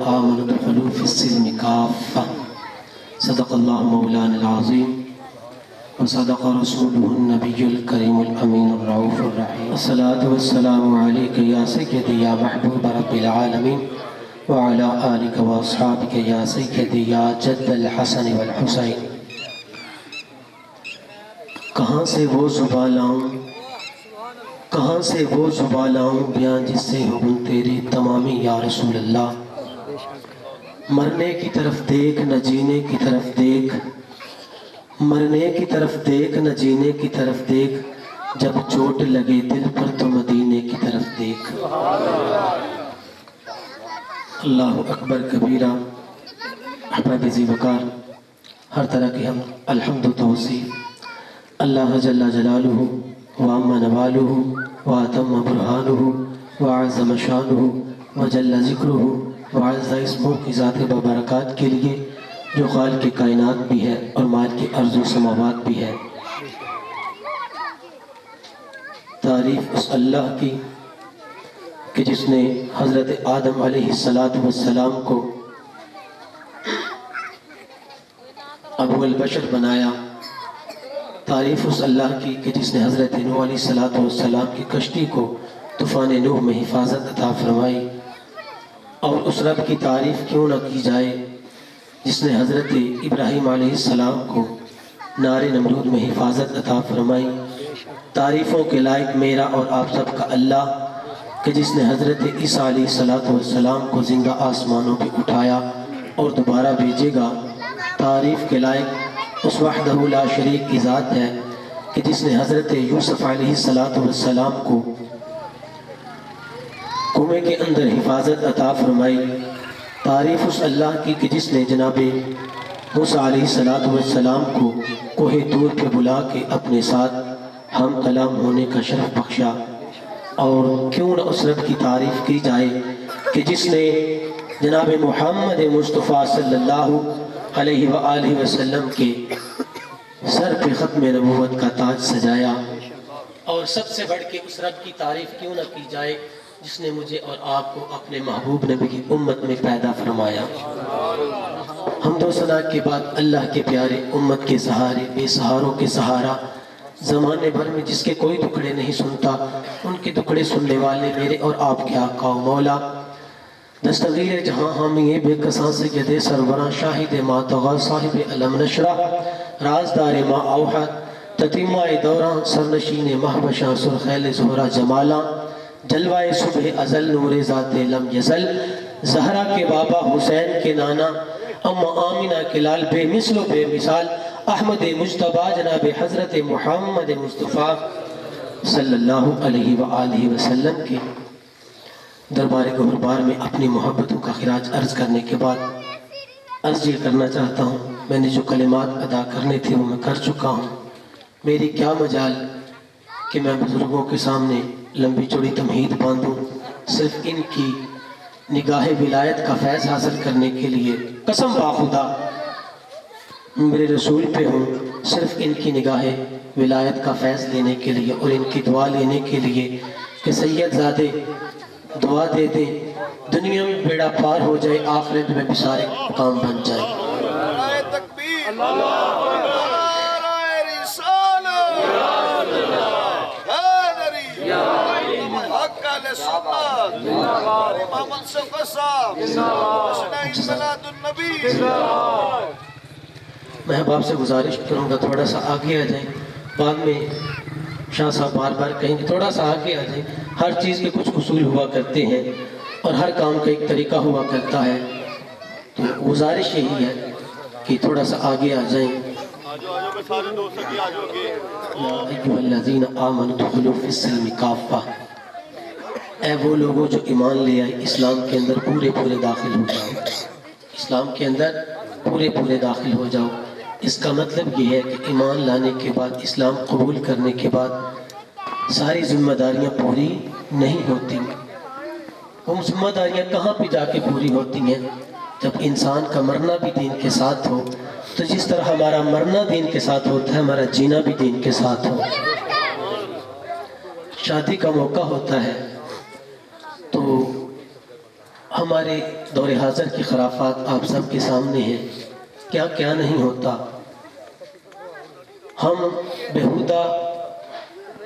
آمنوا ادخلوا في السلم كافة صدق الله مولانا العظيم وصدق رسوله النبي الكريم الأمين الرؤوف الرحيم الصلاة والسلام عليك يا سيدي يا محبوب رب العالمين وعلى آلك وأصحابك يا سيدي يا جد الحسن والحسين. کہاں سے وہ زباں لاؤں کہاں سے وہ زباں لاؤں بیاں جس سے ہوں تیری تمامی یا رسول اللہ. مرنے کی طرف دیکھ نہ جینے کی طرف دیکھ مرنے کی طرف دیکھ نہ جینے کی طرف دیکھ جب چوٹ لگے دل پر تو مدینے کی طرف دیکھ. اللہ اکبر کبیرہ. احباب ذی وقار، ہر طرح کی ہم الحمد و توصیف اللہ جل جلالہ وعم نوالہ واتم برہانہ وعظم شانہ وجل ذکرہ وعز اسمہ کی ذات ببرکات کے لیے جو خالق کائنات بھی ہے اور مالک ارض و سماوات بھی ہے. تعریف اس اللہ کی کہ جس نے حضرت آدم علیہ السلام کو ابو البشر بنایا. تعریف اس اللہ کی کہ جس نے حضرت نوح علیہ السلام کی کشتی کو طوفان نوح میں حفاظت عطا فرمائی. اور اس رب کی تعریف کیوں نہ کی جائے جس نے حضرت ابراہیم علیہ السلام کو نار نمرود میں حفاظت عطا فرمائی. تعریفوں کے لائق میرا اور آپ سب کا اللہ کہ جس نے حضرت عیسیٰ علیہ السلام کو زندہ آسمانوں پہ اٹھایا اور دوبارہ بھیجے گا. تعریف کے لائق اس وحدہ لا شریک کی ذات ہے کہ جس نے حضرت یوسف علیہ السلام کو کنویں کے اندر حفاظت عطا فرمائی. تعریف اس اللہ کی کہ جس نے جناب موسیٰ علیہ السلام کو کوہ طور پہ بلا کے اپنے ساتھ ہم کلام ہونے کا شرف بخشا. اور کیوں نہ اس رب کی تعریف کی جائے کہ جس نے جناب محمد مصطفیٰ صلی اللہ علیہ وآلہ وسلم کے سر پہ ختم نبوت کا تاج سجایا. اور سب سے بڑھ کے اس رب کی تعریف کیوں نہ کی جائے جس نے مجھے اور آپ کو اپنے محبوب نبی کی امت میں پیدا فرمایا. حمد و ثنا کے بعد اللہ کے پیارے امت کے سہارے بے سہاروں کے سہارا زمانے بھر میں جس کے کوئی دکڑے نہیں سنتا ان کے دکڑے سننے والے میرے اور آپ کے آقا و مولا دستگیر جہاں حامی بے کساں سید سربراں شاہد ما طغا صاحب علم نشرہ رازدار ما اوحد تتیمہ دوراں سرنشین مہبشاں سرخیل زہرہ جمالاں جلوہ صبح ازل نور ذات لم یزل زہرہ کے بابا حسین کے نانا اما آمینہ کے لال بے مثل و بے مثال احمد مجتبیٰ جناب حضرت محمد مصطفیٰ صلی اللہ علیہ وآلہ وسلم کے دربار گہربار میں اپنی محبتوں کا خراج عرض کرنے کے بعد عرض یہ کرنا چاہتا ہوں میں نے جو کلمات ادا کرنے تھے وہ میں کر چکا ہوں. میری کیا مجال کہ میں بزرگوں کے سامنے لمبی چوڑی تمہید باندھوں. صرف ان کی نگاہ ولایت کا فیض حاصل کرنے کے لیے قسم باخدا میرے رسول پہ ہوں. صرف ان کی نگاہ ولایت کا فیض لینے کے لیے اور ان کی دعا لینے کے لیے کہ سید زادے دعا دے دیں دنیا میں بیڑا پار ہو جائے آخرت میں بھی سارے کام بن جائے. نعرہ تکبیر، نعرہ رسالت، حیدری، حق علیہ سنت، امام منصف صاحب، حسنین صلاة النبی. میں اب آپ سے گزارش کروں گا تھوڑا سا آگے آ جائیں. بعد میں شاہ صاحب بار بار کہیں گے تھوڑا سا آگے آ جائیں. ہر چیز کے کچھ اصول ہوا کرتے ہیں اور ہر کام کا ایک طریقہ ہوا کرتا ہے. تو گزارش یہی ہے کہ تھوڑا سا آگے آ جائیں. یا ایھا الذین آمنوا ادخلوا فی السلم کافہ. اے وہ لوگوں جو ایمان لے آئے اسلام کے اندر پورے داخل ہو جاؤ. اسلام کے اندر پورے داخل ہو جاؤ. اس کا مطلب یہ ہے کہ ایمان لانے کے بعد اسلام قبول کرنے کے بعد ساری ذمہ داریاں پوری نہیں ہوتی. وہ ذمہ داریاں کہاں پہ جا کے پوری ہوتی ہیں؟ جب انسان کا مرنا بھی دین کے ساتھ ہو. تو جس طرح ہمارا مرنا دین کے ساتھ ہوتا ہے ہمارا جینا بھی دین کے ساتھ ہو. شادی کا موقع ہوتا ہے تو ہمارے دور حاضر کی خرافات آپ سب کے سامنے ہیں، کیا کیا نہیں ہوتا۔ ہم بیہودہ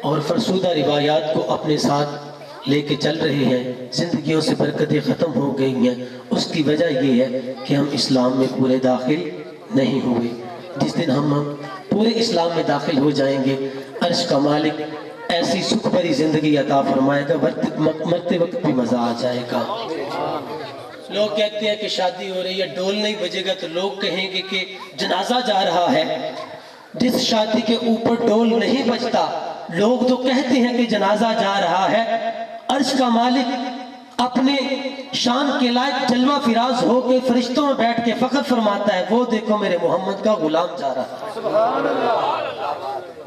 اور فرسودہ روایات کو اپنے ساتھ لے کے چل رہے ہیں، زندگیوں سے برکتیں ختم ہو گئی ہیں۔ اس کی وجہ یہ ہے کہ ہم اسلام میں پورے داخل نہیں ہوئے۔ جس دن ہم پورے اسلام میں داخل ہو جائیں گے، عرش کا مالک ایسی سکھ بھری زندگی عطا فرمائے گا، مرتے وقت بھی مزہ آ جائے گا۔ لوگ کہتے ہیں کہ شادی ہو رہی ہے، ڈول نہیں بجے گا تو لوگ کہیں گے کہ جنازہ جا رہا ہے۔ جس شادی کے اوپر ڈول نہیں بجتا، لوگ تو کہتے ہیں کہ جنازہ جا رہا ہے۔ عرش کا مالک اپنے شان کے لائق جلوہ فراز ہو کے فرشتوں میں بیٹھ کے فخر فرماتا ہے، وہ دیکھو میرے محمد کا غلام جا رہا ہے۔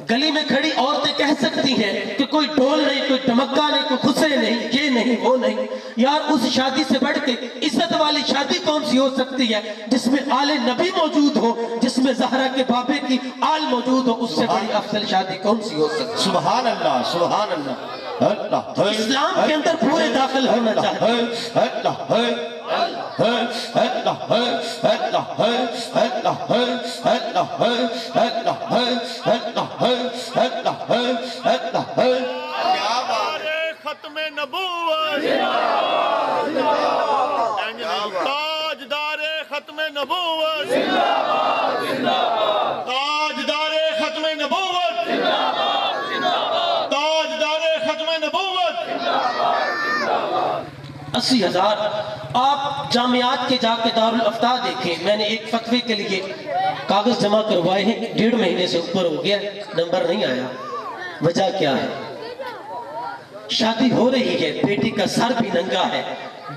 گلی میں کھڑی عورتیں کہہ سکتی ہیں کہ کوئی ڈول نہیں، کوئی ڈمکا نہیں، کوئی خسرے نہیں، یہ نہیں وہ نہیں۔ یار اس شادی سے بڑھ کے عزت والی شادی کون سی ہو سکتی ہے جس میں آل نبی موجود ہو، جس میں زہرا کے بابے کی آل موجود ہو؟ اس سے بڑی افضل شادی کون سی ہو سکتی ہے؟ سبحان اللہ، سبحان اللہ۔ اسلام کے اندر پورے داخل ہونا چاہتے ہیں۔ ختم نبوت، تاجدار ختم نبوت، تاجدار ختم نبوت، تاجدار ختم نبوت۔ 80,000 آپ جامعات کے جا کے دارالافتاء دیکھیں۔ میں نے ایک فتوے کے لیے کاغذ جمع کروائے ہیں، 1.5 مہینے سے اوپر ہو گیا، نمبر نہیں آیا۔ وجہ کیا ہے؟ شادی ہو رہی ہے، بیٹی کا سر بھی ننگا ہے،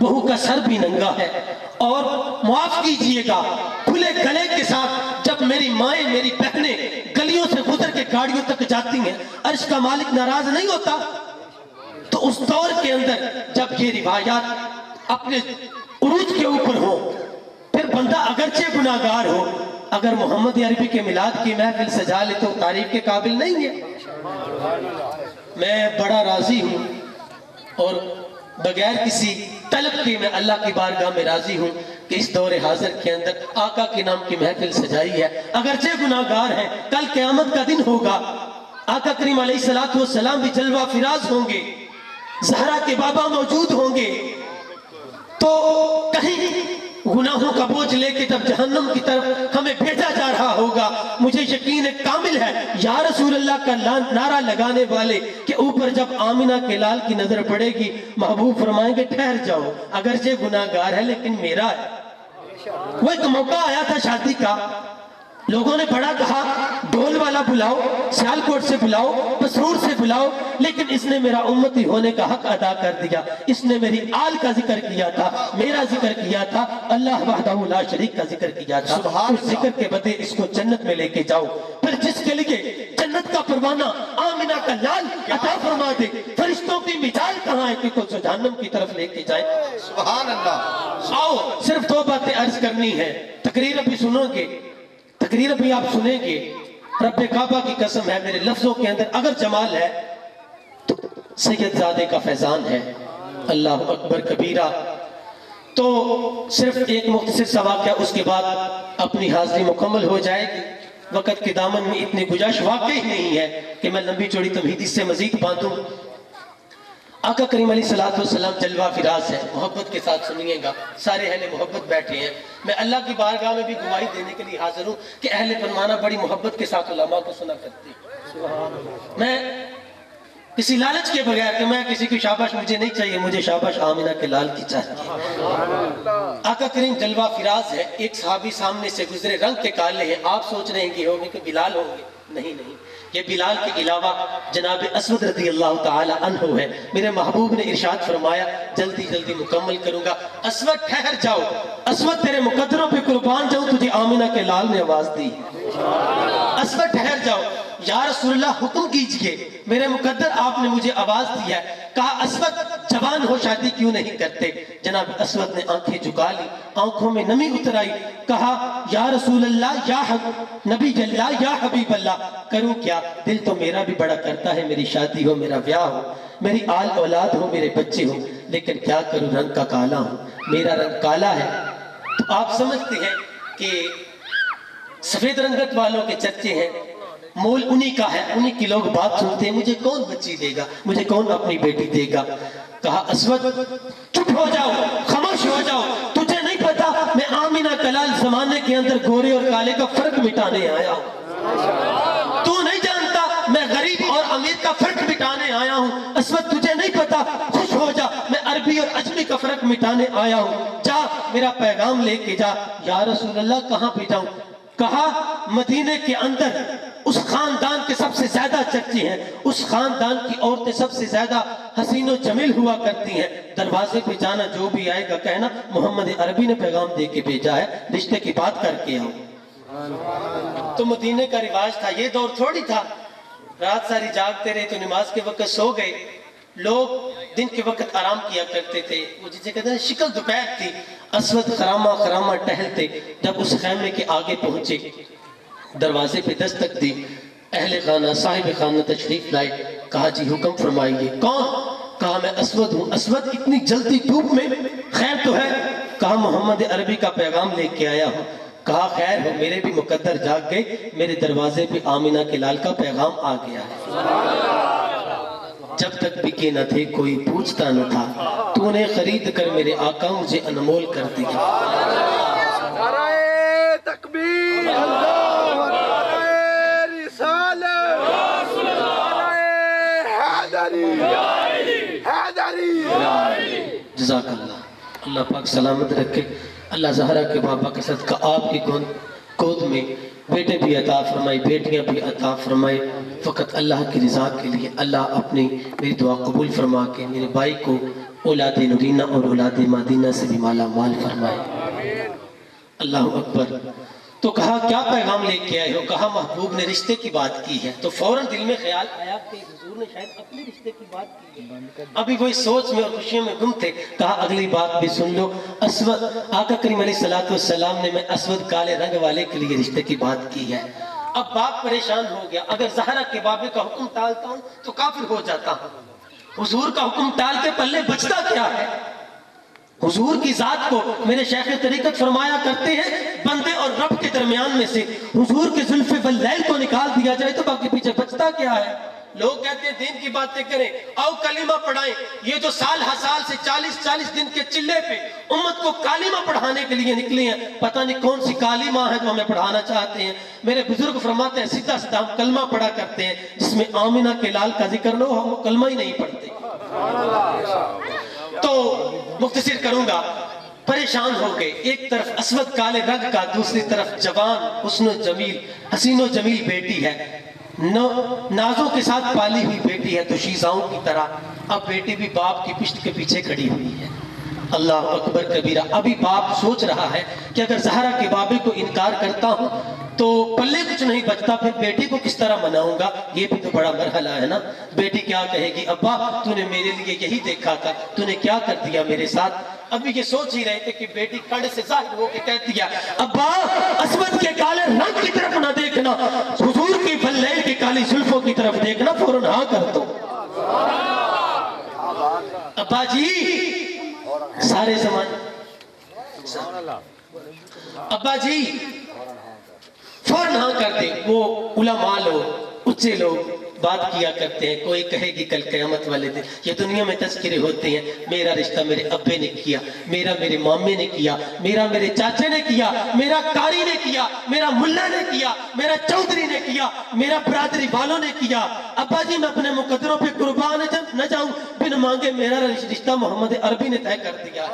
بہو کا سر بھی ننگا ہے، اور معاف کیجئے گا کھلے گلے کے ساتھ جب میری مائیں میری بہنیں گلیوں سے گزر کے گاڑیوں تک جاتی ہیں، عرش کا مالک ناراض نہیں ہوتا؟ تو اس دور کے اندر جب یہ روایات اپنے عروج کے اوپر ہو، پھر بندہ اگرچہ گناہگار ہو، اگر محمد عربی کے میلاد کی محفل سجا لے تو تعریف کے قابل نہیں ہے۔ میں بڑا راضی ہوں اور بغیر کسی طلب کے میں اللہ کی بارگاہ میں راضی ہوں کہ اس دور حاضر کے اندر آقا کے نام کی محفل سجائی ہے۔ اگرچہ گناہگار ہیں، کل قیامت کا دن ہوگا، آقا کریم علیہ السلام بھی جلوہ فراز ہوں گے، زہرا کے بابا موجود ہوں گے، تو کہیں گناہوں کا بوجھ لے کے جب جہنم کی طرف ہمیں بھیجا جا رہا ہوگا، مجھے یقین کامل ہے یا رسول اللہ کا نعرہ لگانے والے کے اوپر جب آمینہ کے لال کی نظر پڑے گی، محبوب فرمائیں گے ٹھہر جاؤ، اگرچہ گناہگار ہے لیکن میرا ہے۔ وہ ایک موقع آیا تھا شادی کا، لوگوں نے بڑا کہا ڈھول والا بلاؤ، سیالکوٹ سے بلاؤ، مسرور سے بلاؤ، لیکن اس نے میرا امتی ہونے کا حق ادا کر دیا۔ اس نے میری آل کا ذکر کیا تھا، میرا ذکر کیا تھا، اللہ وحدہ لا شریک کا ذکر کیا تھا۔ اس ذکر کے بدلے اس کو جنت میں لے کے جاؤ، پھر جس کے لیے جنت کا پروانہ آمینہ کا لال عطا فرما دے، فرشتوں کی مثال کہاں ہے کہ کوئی جہنم کی طرف لے کے جائے؟ سبحان اللہ۔ آؤ صرف 2 باتیں عرض کرنی ہے، تقریر ابھی سنو گے، تقریر بھی آپ سنیں گے۔ رب کعبہ کی قسم ہے، میرے لفظوں کے اندر اگر جمال ہے تو سید زادے کا فیضان ہے، اللہ اکبر کبیرہ۔ تو صرف ایک مختصر سا واقعہ، اس کے بعد اپنی حاضری مکمل ہو جائے گی۔ وقت کے دامن میں اتنی گنجائش واقعی نہیں ہے کہ میں لمبی چوڑی تمہید اس سے مزید باندھوں۔ آقا کریم علیہ السلام جلوہ فراز ہے، محبت کے ساتھ سنیے گا، سارے اہل محبت بیٹھے ہیں۔ میں اللہ کی بارگاہ میں بھی گواہی دینے کے لیے حاضر ہوں کہ اہل فرمانہ بڑی محبت کے ساتھ علماء کو سنا کرتے ہیں۔ میں کسی لالچ کے بغیر کہ میں کسی کی شاباش مجھے نہیں چاہیے، مجھے شاباش آمینہ کے لال کی چاہیے۔ آقا کریم جلوہ فراز ہے، ایک صحابی سامنے سے گزرے، رنگ کے کالے ہیں، آپ سوچ رہے ہیں کہ ہوگے کہ بلال ہوں گے، نہیں، یہ بلال کے علاوہ جناب اسود رضی اللہ تعالی عنہ ہے۔ میرے محبوب نے ارشاد فرمایا، جلدی جلدی مکمل کروں گا، اسود ٹھہر جاؤ، اسود تیرے مقدروں پہ قربان جاؤں، تجھے آمینہ کے لال نے آواز دی، اسود ٹھہر جاؤ۔ یا رسول اللہ حکم کیجئے، میرے مقدر آپ نے مجھے آواز دیا ہے۔ کہا اسود جوان ہو شادی کیوں نہیں کرتے؟ جناب اسود نے آنکھیں جھکا لی، آنکھوں میں نمی اتر آئی، کہا یا رسول اللہ، یا نبی اللہ، یا حبیب اللہ، کروں کیا؟ دل تو میرا بھی بڑا کرتا ہے میری شادی ہو، میرا بیاہ ہو، میری آل اولاد ہو، میرے بچے ہو، لیکن کیا کروں، رنگ کا کالا ہوں، میرا رنگ کالا ہے، تو آپ سمجھتے ہیں کہ سفید رنگت والوں کے چرچے ہیں، مول انہی کا ہے، انہی کی لوگ بات سنتے ہیں، مجھے کون بچی دے گا، مجھے کون اپنی بیٹی دے گا۔ کہا اسود چپ ہو جاؤ، خاموش ہو جاؤ، تجھے نہیں پتا میں آمینہ کلال زمانے کے اندر گورے اور کالے کا فرق مٹانے آیا ہوں، تو نہیں جانتا میں غریب اور امیر کا فرق مٹانے آیا ہوں، اسود تجھے نہیں پتا، خوش ہو جا، میں عربی اور عجمی کا فرق مٹانے آیا ہوں، جا میرا پیغام لے کے جا۔ یا رسول اللہ کہاں پہ جاؤں؟ کہا مدینے کے اندر اس خاندان کے سب سے زیادہ چرچے ہیں، اس خاندان کی عورتیں سب سے زیادہ حسین و جمیل ہوا کرتی ہیں، دروازے پہ جانا، جو بھی آئے گا کہنا محمد عربی نے پیغام دے کے بھیجا ہے، رشتے کی بات کر کے آؤ۔ تو مدینے کا رواج تھا، یہ دور تھوڑی تھا رات ساری جاگتے رہے تو نماز کے وقت سو گئے، لوگ دن کے وقت آرام کیا کرتے تھے، وہ جسے کہتے ہیں شکل دوپہر تھی، اسود خرامہ خرامہ ٹہلتے، جب اس خیمے کے آگے پہنچے، دروازے پہ دستک دی، اہل خانہ صاحب خانہ تشریف لائے، کہا جی حکم فرمائیے۔ کون؟ کہا میں اسود ہوں۔ اسود اتنی جلدی دھوپ میں؟ خیر تو ہے؟ کہا محمد عربی کا پیغام لے کے آیا ہوں۔ کہا خیر ہو، میرے بھی مقدر جاگ گئے، میرے دروازے پہ آمینہ کے لال کا پیغام آ گیا ہے۔ جب تک بکے نہ تھے کوئی پوچھتا نہ تھا، تو نے خرید کر میرے آقا مجھے انمول کر دیا۔ نعرہ تکبیر، نعرہ رسالت، نعرہ حیدری، حیدری۔ جزاک اللہ، اللہ پاک سلامت رکھے، اللہ زہرا کے بابا کے صدقہ آپ کی گود میں بیٹے بھی عطا فرمائے، بیٹیاں بھی عطا فرمائے، فقط اللہ کی رضا کے لیے اللہ اپنی میری دعا قبول فرما کے میرے بھائی کو اولاد نورینہ اور اولاد مادینہ سے بھی مالا مال فرمائے۔ اللہ اکبر۔ تو کہا کیا پیغام لے کے آئے ہو؟ کہا محبوب نے رشتے کی بات کی ہے۔ تو فوراً دل میں خیال آیا کہ حضور نے شاید اپنے رشتے کی بات کی ہے، ابھی وہی سوچ میں اور خوشیوں میں گم تھے۔ کہا اگلی بات بھی سن لو، اسود آقا کریم علیہ السلام نے میں اسود کالے رنگ والے کے لیے رشتے کی بات کی ہے۔ اب باپ پریشان ہو گیا، اگر زہرا کے بابے کا حکم ٹالتا ہوں تو کافر ہو جاتا ہوں، حضور کا حکم ٹال کے پلے بچتا کیا ہے؟ حضور کی ذات کو میرے شیخ طریقت فرمایا کرتے ہیں، بندے اور رب کے درمیان میں سے حضور کے زلف واللیل کو نکال دیا جائے تو باقی پیچھے بچتا کیا ہے؟ لوگ کہتے ہیں دین کی باتیں کریں، آؤ کلمہ پڑھائیں۔ یہ جو سال ہر سال سے 40 دن کے چلے پہ امت کو کلمہ پڑھانے کے لیے نکلے ہیں، پتہ نہیں کون سی کلمہ ہے جو ہمیں پڑھانا چاہتے ہیں۔ میرے بزرگ فرماتے ہیں سیدھا سیدھا ہم کلمہ پڑھا کرتے ہیں، جس میں آمینہ کے لال کا ذکر نہ ہو، ہم کلمہ ہی نہیں پڑھتے۔ تو مختصر کروں گا، پریشان ہو گئے، ایک طرف اسود کالے رنگ کا، دوسری طرف جوان حسن و جمیل حسین و جمیل بیٹی ہے، نازوں کے ساتھ پالی ہوئی بیٹی ہے تو شیزاؤں کی طرح۔ اب بیٹی بھی باپ کی پشت کے پیچھے کھڑی ہوئی ہے۔ اللہ اکبر کبیرہ۔ ابھی باپ سوچ رہا ہے کہ اگر زہرا کے بابے کو انکار کرتا ہوں تو پلے کچھ نہیں بچتا، پھر بیٹی کو کس طرح مناؤں گا؟ یہ بھی تو بڑا مرحلہ ہے نا۔ بیٹی کیا کہے گی؟ ابا تو نے میرے لیے یہی دیکھا تھا، تو نے کیا کر دیا میرے ساتھ؟ ابھی یہ سوچ ہی رہے تھے کہ بیٹی کڑ سے ظاہر ہو کے کہہ دیا، ابا اسود کے کالے رنگ کی طرف نہ دیکھنا، حضور کی واللیل کی کالی زلفوں کی طرف دیکھنا، فوراً ہاں کر دو۔ ابا جی سارے زمانے، ابا جی فوراً ہاں کر دے۔ وہ علماء لوگ، اچھے لوگ بات کیا کرتے ہیں، کوئی کہے گی کل قیامت والے دن یہ دنیا میں تذکرے ہوتے ہیں، میرا رشتہ میرے ابے نے کیا، میرا میرے مامے نے کیا، میرا میرے چاچے نے کیا، میرا قاری نے کیا، میرا ملا نے کیا، میرا چودھری نے کیا، میرا برادری والوں نے کیا۔ ابا جی میں اپنے مقدروں پہ قربان نہ جاؤں، بن مانگے میرا رشتہ محمد عربی نے طے کر دیا۔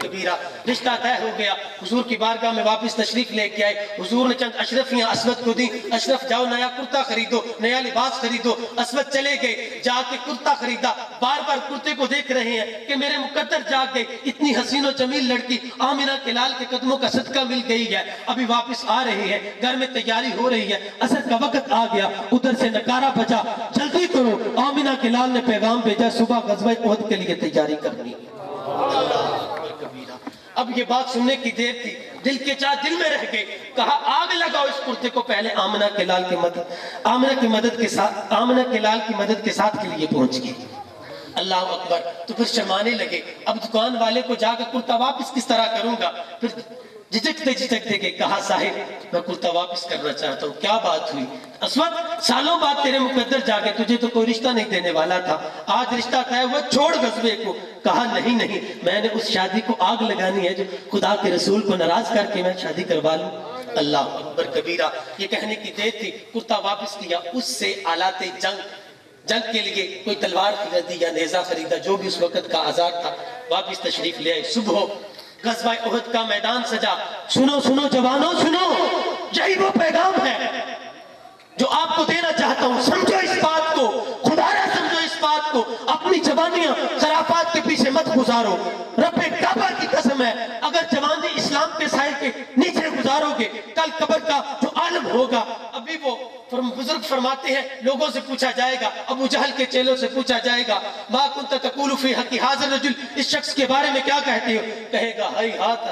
کبیرہ رشتہ طے ہو گیا، حضور کی بارگاہ میں واپس تشریف لے کے آئے، حضور نے چند اشرفیاں اسود کو دی، اشرف جاؤ نیا کرتا خریدو، نیا لباس خریدو۔ اسود چلے گئے، جا کے کرتا خریدا، بار بار کرتے کو دیکھ رہے ہیں کہ میرے مقدر جاگ گئے، اتنی حسین و جمیل لڑکی آمینہ کے لال کے قدموں کا صدقہ مل گئی ہے، ابھی واپس آ رہے ہیں، گھر میں تیاری ہو رہی ہے، عصر کا وقت آ گیا، ادھر سے نکارہ بجا، جلدی کرو، آمینہ کے لال نے پیغام بھیجا، صبح غزوہ احد کے لیے تیاری کرنی ہے۔ اب یہ بات سننے کی دیر تھی، دل کے چاہ دل میں رہ گئے، کہا آگ لگاؤ اس کرتے کو، پہلے آمنہ کے لال کی مدد کے ساتھ کے لیے پہنچ گئے۔ اللہ اکبر. تو پھر شرمانے لگے. اب دکان والے کو جا کر کرتا واپس کس طرح کروں گا؟ پھر جھجکتے کے کہا صاحب میں کرتا واپس کرنا چاہتا ہوں. کیا بات ہوئی؟ اسود سالوں بعد تیرے مقدر جاگے, تجھے تو کوئی رشتہ نہیں دینے والا تھا, آج رشتہ طے ہوا, چھوڑ غزوے کو. کہا نہیں, میں نے اس شادی کو آگ لگانی ہے جو خدا کے رسول کو ناراض کر کے میں شادی کروا لوں. اللہ اکبر کبیرہ. یہ کہنے کی دیر تھی, کرتا واپس کیا. اس سے آلات جنگ کے لیے کوئی تلوار خریدی یا نیزہ خریدا, جو بھی اس وقت کا آزار تھا, واپس تشریف لے آئے. صبح غزوہ احد کا میدان سجا. سنو جوانوں, سنو, یہی وہ پیغام ہے جو آپ کو دینا چاہتا ہوں. سمجھو اس بات کو, خدایا سمجھو اس بات کو. اپنی جوانیاں خرافات کے پیچھے مت گزارو. رب کعبہ کی قسم ہے, اگر جوانی اسلام کے سائے کے نیچے گزارو گے, کل قبر کا جو عالم ہوگا. ابھی وہ بزرگ فرماتے ہیں لوگوں سے پوچھا جائے گا, ابو جہل کے چیلوں سے پوچھا جائے گا, ما کنت تقول فی حق ھذا الرجل, اس شخص کے بارے میں کیا کہتے ہو؟ کہے گا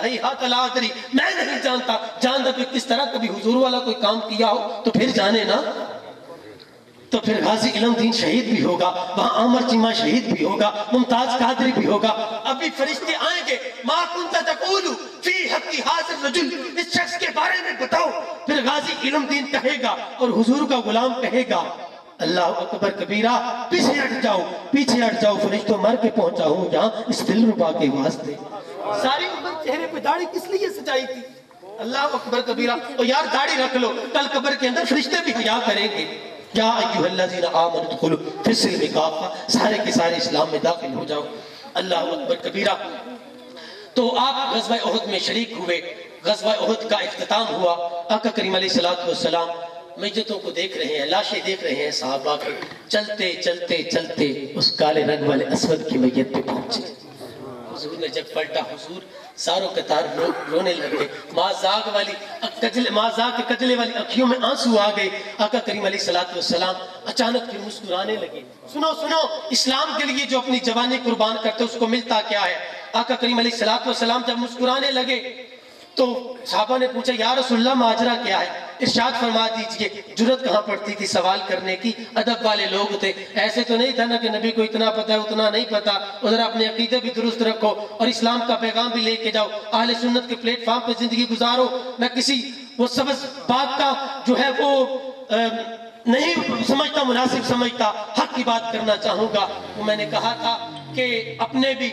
ہی ہاتھ لا ادری, میں نہیں جانتا. جان کہ کس طرح کبھی حضور والا کوئی کام کیا ہو تو پھر جانے نا. تو پھر غازی علم دین شہید بھی ہوگا, وہاں عامر چیمہ شہید بھی ہوگا, ممتاز قادری بھی ہوگا. ابھی فرشتے آئیں گے, ما کنت تقول فی حق ھذا الرجل, اس شخص کے بارے میں بتاؤ. پھر غازی علم دین کہے گا اور حضور کا غلام کہے گا اللہ اکبر کبیرہ, پیچھے ہٹ جاؤ, فرشتوں مر کے پہنچا ہوں یہاں اس دل ربا کے واسطے. ساری عمر چہرے پہ داڑھی کس لیے سجائی تھی؟ اللہ اکبر کبیرہ. اور یار داڑھی رکھ لو, کل قبر کے اندر فرشتے بھی حیا کریں گے. یا ایھا الذین آمنوا ادخلوا فی السلم کافہ, سارے کے سارے اسلام میں داخل ہو جاؤ. اللہ اکبر کبیرہ. تو آپ غزوہ احد میں شریک ہوئے. غزوہ احد کا اختتام ہوا. آقا کریم علیہ السلام میتوں کو دیکھ رہے ہیں, لاشیں دیکھ رہے ہیں صحابہ کے. چلتے اس کالے رنگ والے اسود کی میت پہ پہنچے. حضور نے جب پلٹا, حضور ساروں قطار رونے لگے. مازاغ کے کجلے والی اکھیوں میں آنسو آ گئے. آقا کریم علیہ السلام اچانک پھر مسکرانے لگے. سنو, اسلام کے لیے جو اپنی جوانی قربان کرتے اس کو ملتا کیا ہے؟ آقا کریم علیہ السلام جب مسکرانے لگے تو صحابہ نے پوچھا یا رسول اللہ ماجرا کیا ہے؟ ارشاد فرما دیجئے. جرت کہاں پڑتی تھی سوال کرنے کی, ادب والے لوگ تھے. ایسے تو نہیں تھا نا کہ نبی کو اتنا پتہ ہے اتنا نہیں پتہ. ادھر اپنے عقیدے بھی درست رکھو اور اسلام کا پیغام بھی لے کے جاؤ, اہل سنت کے پلیٹ فارم پہ زندگی گزارو. میں کسی وہ سبز بات کا جو ہے وہ نہیں سمجھتا, مناسب سمجھتا, حق کی بات کرنا چاہوں گا. وہ میں نے کہا تھا کہ اپنے بھی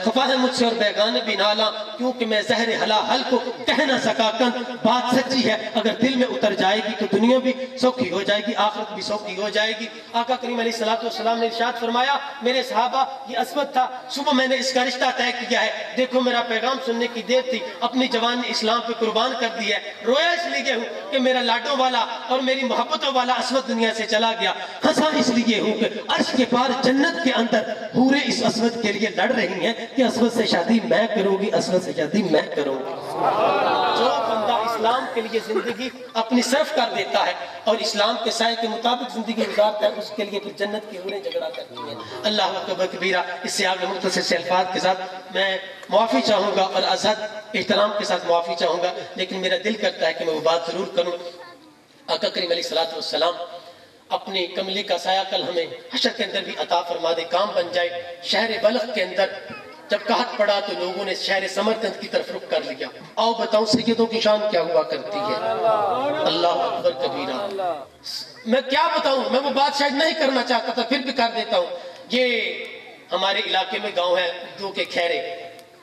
خفا ہے مجھ سے اور بیگانے بھی نالا, کیونکہ میں زہر حل کو کہہ نہ سکا کن. بات سچی ہے, اگر دل میں اتر جائے گی تو دنیا بھی سوکھی ہو جائے گی, آخرت بھی سوکھی ہو جائے گی. آقا کریم علیہ السلام نے ارشاد فرمایا میرے صحابہ یہ اسود تھا, صبح میں نے اس کا رشتہ طے کیا ہے. دیکھو میرا پیغام سننے کی دیر تھی, اپنی جوانی اسلام پہ قربان کر دی ہے. رویا اس لیے ہوں کہ میرا لاڈوں والا اور میری محبتوں والا اسود دنیا سے چلا گیا. ہنسا اس لیے ہوں کہ عرش کے پار جنت کے اندر حوریں اس اسود کے لیے لڑ رہی ہیں کہ اسود سے شادی میں کروں گی, اسود سے شادی میں کروں گی. جو بندہ اسلام کے لیے زندگی اپنی صرف کر دیتا ہے اور اسلام کے سائے کے مطابق زندگی گزارتا ہے, اس کے لیے پھر جنت کی حوریں جھگڑا کرتی ہیں. اللہ اکبر کبیرہ. اس سے آگے مختصر سے الفاظ کے ساتھ میں معافی چاہوں گا اور ازحد احترام کے ساتھ معافی چاہوں گا, لیکن میرا دل کرتا ہے کہ میں وہ بات ضرور کروں. آقا کریم علیہ السلام اپنی کملی کا سایہ کل ہمیں حشر کے اندر بھی عطا فرما دے, کام بن جائے. شہر بلخ کے اندر جب قحط پڑا تو لوگوں نے شہر سمرقند کی طرف رخ کر لیا. آؤ بتاؤں سیدوں کی شان کیا ہوا کرتی ہے. اللہ اکبر کبیرہ. میں کیا بتاؤں, میں وہ بات شاید نہیں کرنا چاہتا تھا, پھر بھی کر دیتا ہوں. یہ ہمارے علاقے میں گاؤں ہے اردو کے کھیرے.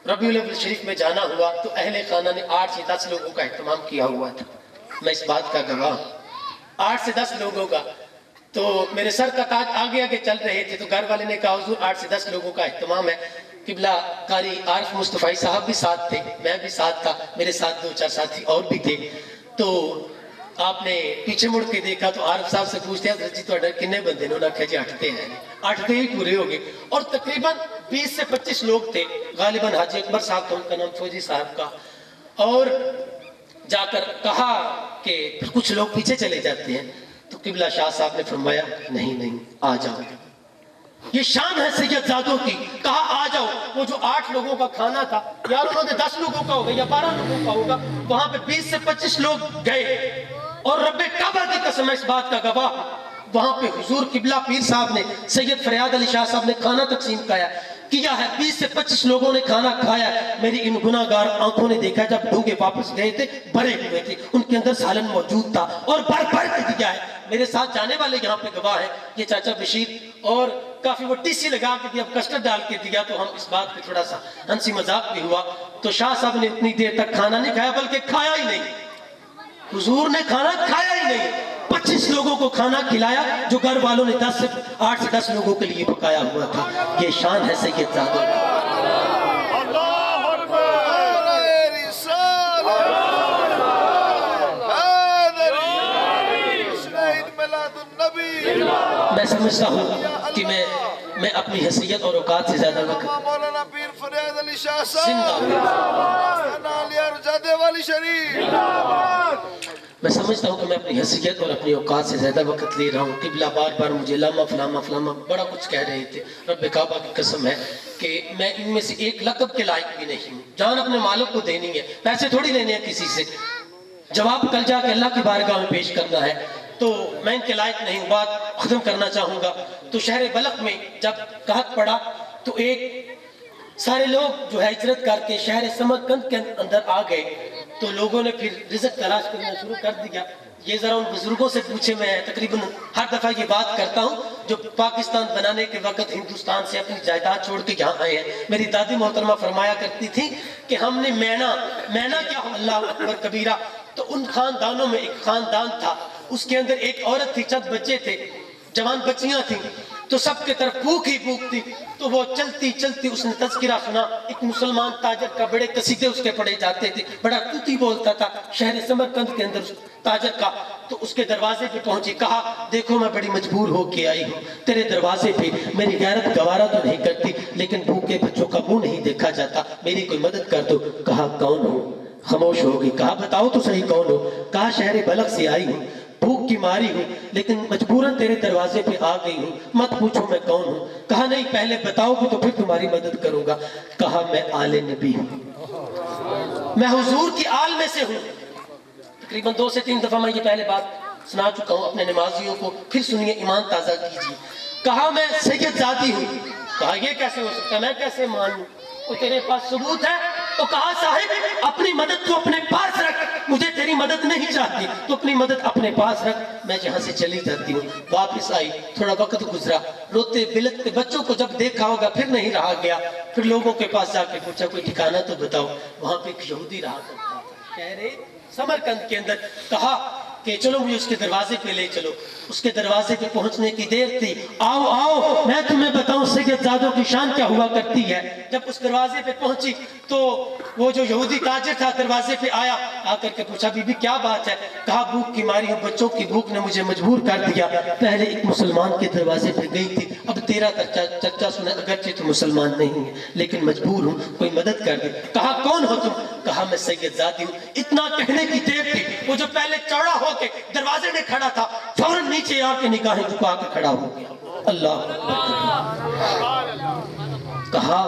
ربیع الاول شریف میں جانا ہوا تو اہل خانہ نے 8 سے 10 لوگوں کا اہتمام کیا ہوا تھا. میں اس بات کا گواہ, 8 سے 10 لوگوں کا. تو میرے سر کا تاج آگے آگے چل رہے تھے تو گھر والے نے کہا حضور 8 سے 10 لوگوں کا اہتمام ہے. قبلہ قاری عارف مصطفی صاحب بھی ساتھ تھے, میں بھی ساتھ تھا, میرے ساتھ 2-4 ساتھی اور بھی تھے. تو آپ نے پیچھے مڑ کے دیکھا تو عارف صاحب سے پوچھتے ہیں حضرت جی تو کنے بندے نے, انہوں نے کہا جی 8 ہیں. 8 ہی پورے ہو گئے اور تقریباً 20 سے 25 لوگ تھے. غالباً حاجی اکبر صاحب تھا, ان کا نام فوجی صاحب کا. اور جا کر کہا کہ کچھ لوگ پیچھے چلے جاتے ہیں. تو قبلہ شاہ صاحب نے فرمایا نہیں آ جاؤ, یہ شان ہے سید زادوں کی. کہا آ جاؤ. وہ جو 8 لوگوں کا کھانا تھا یار انہوں نے 10 لوگوں کا ہوگا یا 12 لوگوں کا ہوگا, وہاں پہ 20 سے 25 لوگ گئے. اور رب کعبہ کی قسم اس بات کا گواہ, وہاں پہ حضور قبلہ پیر صاحب نے سید فریاد علی شاہ صاحب نے کھانا تقسیم کیا ہے 20 سے 25 لوگوں نے کھانا کھایا ہے. میری ان گناہگار آنکھوں نے دیکھا جب ڈھونگے واپس گئے تھے بھرے ہوئے تھے, ان کے اندر سالن موجود تھا اور بھر بھر کے دیا ہے. میرے ساتھ جانے والے یہاں پہ گواہ ہیں, یہ چاچا بشیر, اور کافی وہ ٹیسی لگا کے دیا, کسٹرڈ ڈال کے دیا, تو ہم اس بات پہ تھوڑا سا ہنسی مذاق بھی ہوا. تو شاہ صاحب نے اتنی دیر تک کھانا نہیں کھایا, بلکہ کھایا ہی نہیں. حضور نے کھانا کھایا ہی نہیں, 25 لوگوں کو کھانا کھلایا جو گھر والوں نے 8 سے 10 لوگوں کے لیے پکایا ہوا تھا. یہ شان ہے سید زادوں کی. اللہ اکبر. میں سمجھتا ہوں کہ میں اپنی حیثیت اور اوقات سے زیادہ وقت مولانا پیر فریاد علی شاہ زندہ ہوں. میں سمجھتا ہوں کہ میں اپنی حیثیت اور اپنی اوقات سے زیادہ وقت لے رہا ہوں. قبلہ بار بار مجھے لاما فلاما فلاما بڑا کچھ کہہ رہے تھے. رب کعبہ کی قسم ہے کہ میں ان میں سے ایک لقب کے لائق بھی نہیں ہوں. جان اپنے مالک کو دینی ہے, پیسے تھوڑی لینے ہیں کسی سے. جواب کل جا کے اللہ کی بارگاہ میں پیش کرنا ہے, تو میں ان کے لائق نہیں ہوں. بات ختم کرنا چاہوں گا. تو شہر بلخ میں جب قحط پڑا تو سارے لوگ جو ہے ہجرت کر کے شہر سمرقند کے اندر آ گئے. تو لوگوں نے پھر رزق تلاش کرنا شروع کر دیا. یہ ذرا ان بزرگوں سے پوچھے, میں تقریباً ہر دفعہ یہ بات کرتا ہوں جو پاکستان بنانے کے وقت ہندوستان سے اپنی جائیداد چھوڑ کے یہاں آئے ہیں. میری دادی محترمہ فرمایا کرتی تھی کہ ہم نے مینا کیا ہو, اللہ اکبر کبیرہ. تو ان خاندانوں میں ایک خاندان تھا, اس کے اندر ایک عورت تھی, چند بچے تھے, جوان بچیاں تھیں, تو سب کے طرف بھوک ہی بھوک تھی. تو وہ چلتی چلتی اس نے تذکرہ سنا, ایک مسلمان تاجر کا, بڑے قصیدے اس کے پڑھے جاتے تھے, بڑا طوطی بولتا تھا شہر سمرقند کے اندر اس تاجر کا. تو اس کے دروازے پہ پہنچی, کہا دیکھو میں بڑی مجبور ہو کے آئی ہوں, تیرے دروازے پہ میری غیرت گوارا تو نہیں کرتی, لیکن بھوکے بچوں کا منہ نہیں دیکھا جاتا, میری کوئی مدد کر دو. کہا کون ہو؟ خاموش ہو گئی. کہا بتاؤ تو صحیح کون ہو؟ کہا شہر بلخ سے آئی ہوں, بھوک کی ماری ہوں, لیکن مجبوراً تیرے دروازے پہ آ گئی ہوں, مت پوچھو میں کون ہوں. کہا نہیں پہلے بتاؤ گے تو پھر تمہاری مدد کروں گا. کہا میں آل نبی ہوں, میں حضور کی آل میں سے ہوں. تقریباً 2 سے 3 دفعہ میں یہ پہلے بات سنا چکا ہوں اپنے نمازیوں کو, پھر سنیے ایمان تازہ کیجیے. کہا میں سید زادی ہوں. کہا یہ کیسے ہو سکتا ہے, میں کیسے مانوں, تو تیرے پاس ثبوت ہے؟ تو کہا صاحب اپنی مدد کو اپنے پاس رکھ, مجھے تیری مدد نہیں چاہتی, تو اپنی مدد اپنے پاس رکھ, میں یہاں سے چلی جاتی ہوں. واپس آئی, تھوڑا وقت گزرا, روتے بلکتے بچوں کو جب دیکھا ہوگا پھر نہیں رہا گیا. پھر لوگوں کے پاس جا کے پوچھا کوئی ٹھکانہ تو بتاؤ. وہاں پہ ایک یہودی رہا کرتا تھا شہر سمرقند کے اندر. کہا کہ چلو مجھے اس کے دروازے پہ لے چلو. اس کے دروازے پہ پہنچنے کی دیر تھی. آؤ آؤ میں تمہیں بتاؤں سید زادوں کی شان کیا ہوا کرتی ہے. جب اس دروازے پہ پہنچی تو وہ جو یہودی تاجر تھا دروازے پہ آیا, آ کر کے پوچھا بی بی کیا بات ہے؟ کہا بھوک کی ماری ہوں, بچوں کی بھوک نے مجھے مجبور کر دیا. پہلے ایک مسلمان کے دروازے پہ گئی تھی, اب تیرا چچا سنا, اگرچہ تو مسلمان نہیں ہے لیکن مجبور ہوں, کوئی مدد کر دے. کہا کون ہو تم؟ کہا میں سید زادی ہوں. اتنا کہنے کی دیر تھی, وہ جو پہلے چوڑا ہو کے دروازے میں کھڑا تھا فوراً نیچے آ کے نگاہیں جھکا کے کھڑا ہو گیا. اللہ کہا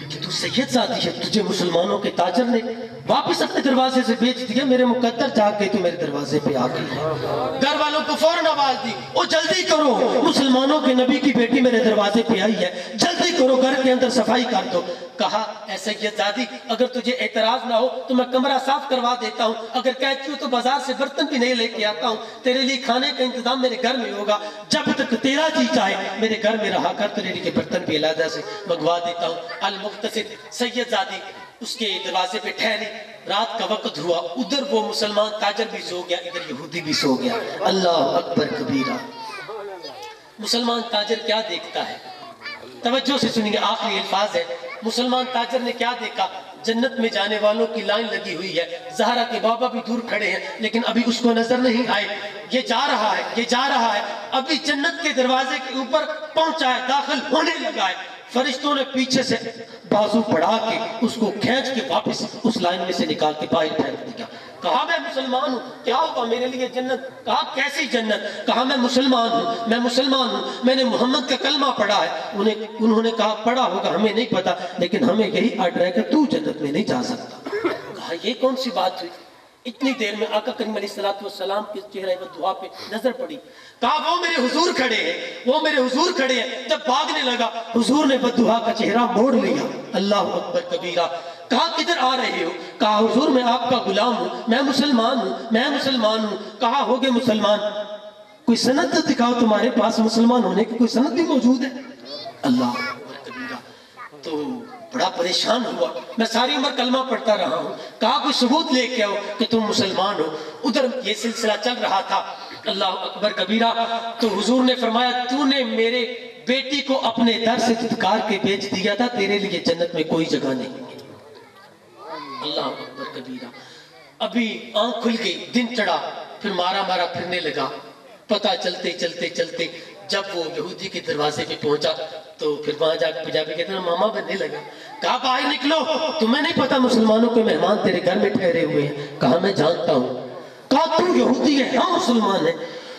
کہ تو سید زادی ہے, تجھے مسلمانوں کے تاجر نے واپس اپنے دروازے سے بیچ دیا, میرے مقدر جاگ گئی تو میرے دروازے پہ آ گئی. گھر والوں کو فوراً آواز دی, او جلدی کرو, مسلمانوں کے نبی کی بیٹی میرے دروازے پہ آئی ہے, جلدی کرو, گھر کے اندر صفائی کر دو. کہا اے سید زادی اگر تجھے اعتراض نہ ہو تو میں کمرہ صاف کروا دیتا ہوں, اگر کہتی ہوں تو بازار سے برتن بھی نہیں لے کے آتا ہوں, تیرے لیے کھانے کا انتظام میرے گھر میں ہوگا, جب تک تیرا جی چاہے میرے گھر میں رہا کر, تیرے لیے برتن بھی علیحدہ سے منگوا دیتا ہوں. المختصر سید زادی اس کے دروازے پہ ٹھہری. رات کا وقت ہوا, ادھر وہ مسلمان تاجر بھی سو گیا, ادھر یہودی بھی سو گیا. اللہ اکبر کبیرہ. مسلمان تاجر کیا دیکھتا ہے, توجہ سے سنیے, آخری الفاظ ہے. مسلمان تاجر نے کیا دیکھا, جنت میں جانے والوں کی لائن لگی ہوئی ہے, زہرا کے بابا بھی دور کھڑے ہیں لیکن ابھی اس کو نظر نہیں آئے. یہ جا رہا ہے, یہ جا رہا ہے, ابھی جنت کے دروازے کے اوپر پہنچا ہے, داخل ہونے لگا ہے. فرشتوں نے پیچھے سے بازو بڑھا کے اس کو کھینچ کے واپس اس لائن میں سے نکال کے باہر پھینک دیا. کہا میں مسلمان ہوں, کیا ہوگا میرے لیے جنت؟ کہا کیسی جنت؟ کہا میں مسلمان ہوں, میں مسلمان ہوں, میں نے محمد کا کلمہ پڑھا ہے. انہوں نے کہا پڑھا ہوگا, ہمیں نہیں پتا, لیکن ہمیں یہی آرڈر ہے کہ تو جنت میں نہیں جا سکتا. کہا یہ کون سی بات ہوئی, اتنی دیر میں آقا کریم علیہ السلام کے چہرے بددعا پہ نظر پڑی. کہا وہ میرے حضور کھڑے ہیں، وہ میرے حضور کھڑے ہیں. جب بھاگنے لگا حضور نے بددعا کا چہرہ موڑ لیا. اللہ اکبر کبیرہ. کہا کدھر آ رہے ہو؟ کہا حضور میں آپ کا غلام ہوں، میں مسلمان ہوں، میں مسلمان ہوں. کہا ہوگے مسلمان، کوئی سند تو دکھاؤ، تمہارے پاس مسلمان ہونے کی کوئی سند بھی موجود ہے؟ اللہ اکبر کبیرہ. تو بڑا پریشان ہوا. میں ساری عمر کلمہ پڑھتا رہا ہوں. کہا کوئی ثبوت لے کے آؤ کہ تم مسلمان ہو. ادھر یہ سلسلہ چل رہا تھا. اللہ اکبر کبیرہ. تو حضور نے فرمایا تو نے میرے بیٹی کو اپنے در سے دھتکار کے بیچ دیا تھا، تیرے لیے جنت میں کوئی جگہ نہیں. اللہ اکبر کبیرہ. ابھی آنکھ کھل گئی، دن چڑھا، پھر مارا مارا پھرنے لگا. پتہ چلتے چلتے چلتے جب وہ یہودی کے دروازے پہ پہنچا تو پھر وہاں جا کے پنجابی کہتے ہیں ماما بننے لگا. کہا باہر نکلو، تمہیں نہیں پتا مسلمانوں کے مہمان تیرے گھر میں ٹھہرے ہوئے ہیں؟ کہا میں جانتا ہوں. کہا تو یہودی ہے، ہم مسلمان ہیں،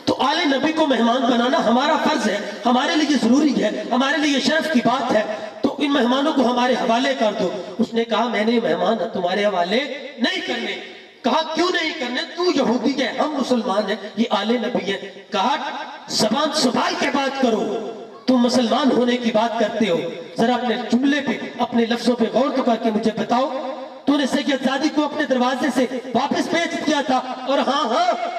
تو آل نبی کو مہمان بنانا ہمارا فرض ہے، ہمارے لیے ضروری ہے، ہمارے لیے شرف کی بات ہے، تو ان مہمانوں کو ہمارے حوالے کر دو. اس نے کہا میں نے مہمان تمہارے حوالے نہیں کرنے. کہا کیوں نہیں کرنے؟ تو یہودی ہے، ہم مسلمان ہیں، یہ آل نبی ہے. کہا زبان سنبھال کے بات کرو، تم مسلمان ہونے کی بات کرتے ہو، ذرا اپنے جملے پہ اپنے لفظوں پہ غور تو کر کے مجھے بتاؤ. تو نے سید زادی کو اپنے دروازے سے واپس بھیج دیا تھا. اور ہاں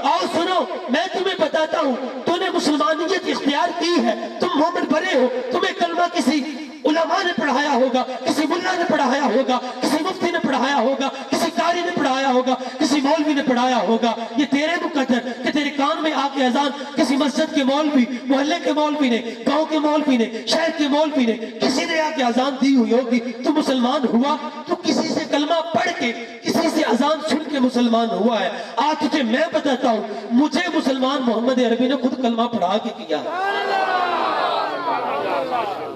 آؤ سنو، میں تمہیں بتاتا ہوں، تو نے مسلمانیت اختیار کی ہے، تم مومن بنے ہو. تمہیں کلمہ کسی علماء نے پڑھایا ہوگا، کسی ملا نے پڑھایا ہوگا، کسی مفتی نے پڑھایا ہوگا، کسی قاری نے پڑھایا ہوگا، کسی مولوی نے پڑھایا ہوگا. یہ تیرے مقدر کہ تیرے کان میں آ کے اذان کسی مسجد کے مولوی، محلے کے مولوی نے، گاؤں کے مولوی نے، شہر کے مولوی نے، کسی نے آ کے اذان دی ہوئی ہوگی. تو مسلمان ہوا تو کسی سے کلمہ پڑھ کے، کسی سے اذان سن کے مسلمان ہوا ہے. آج تجھے میں بتاتا ہوں، مجھے مسلمان محمد عربی نے خود کلمہ پڑھا کے کیا.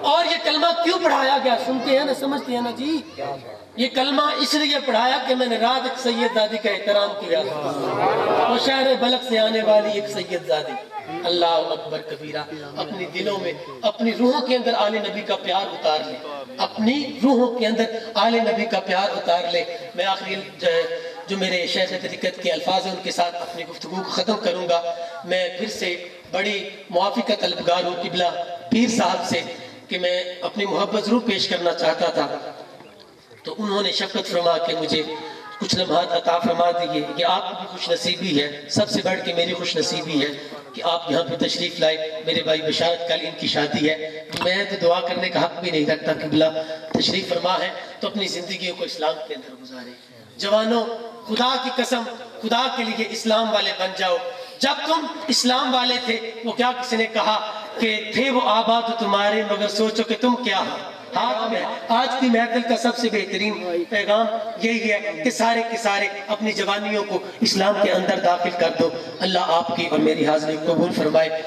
اور یہ کلمہ کیوں پڑھایا گیا سنتے ہیں نا، سمجھتے ہیں نا جی. یہ کلمہ اس لیے پڑھایا کہ میں نے رات ایک سید زادی کا احترام کیا، وہ شہر بلخ سے آنے والی ایک سید زادی. اللہ اکبر کبیرہ. اپنی دلوں میں، اپنی روحوں کے اندر آل نبی کا پیار اتار لے، اپنی روحوں کے اندر آل نبی کا پیار اتار لے. میں آخری جو میرے شیخ طریقت کے الفاظ ہیں ان کے ساتھ اپنی گفتگو کو ختم کروں گا. میں پھر سے بڑی موافقہ طلبگار ہوں قبلہ پیر صاحب سے کہ میں اپنی محبت ضرور پیش کرنا چاہتا تھا، تو انہوں نے شفقت فرما کے مجھے کچھ لمحات عطا فرما دیے. کہ آپ کی بھی خوش نصیبی ہے، سب سے بڑھ کے میری خوش نصیبی ہے کہ آپ یہاں پہ تشریف لائے. میرے بھائی بشارت کل ان کی شادی ہے، میں تو دعا کرنے کا حق بھی نہیں رکھتا. قبلہ تشریف فرما ہے تو اپنی زندگیوں کو اسلام کے اندر گزارے. جوانوں، خدا کی قسم، خدا کے لیے اسلام والے بن جاؤ. جب تم اسلام والے تھے، وہ کیا کسی نے کہا کہ تھے وہ آباد تمہارے مگر سوچو کہ تم کیا ہو. ہاتھ میں آج کی محفل کا سب سے بہترین پیغام یہی ہے کہ سارے کے سارے اپنی جوانیوں کو اسلام کے اندر داخل کر دو. اللہ آپ کی اور میری حاضری قبول فرمائے.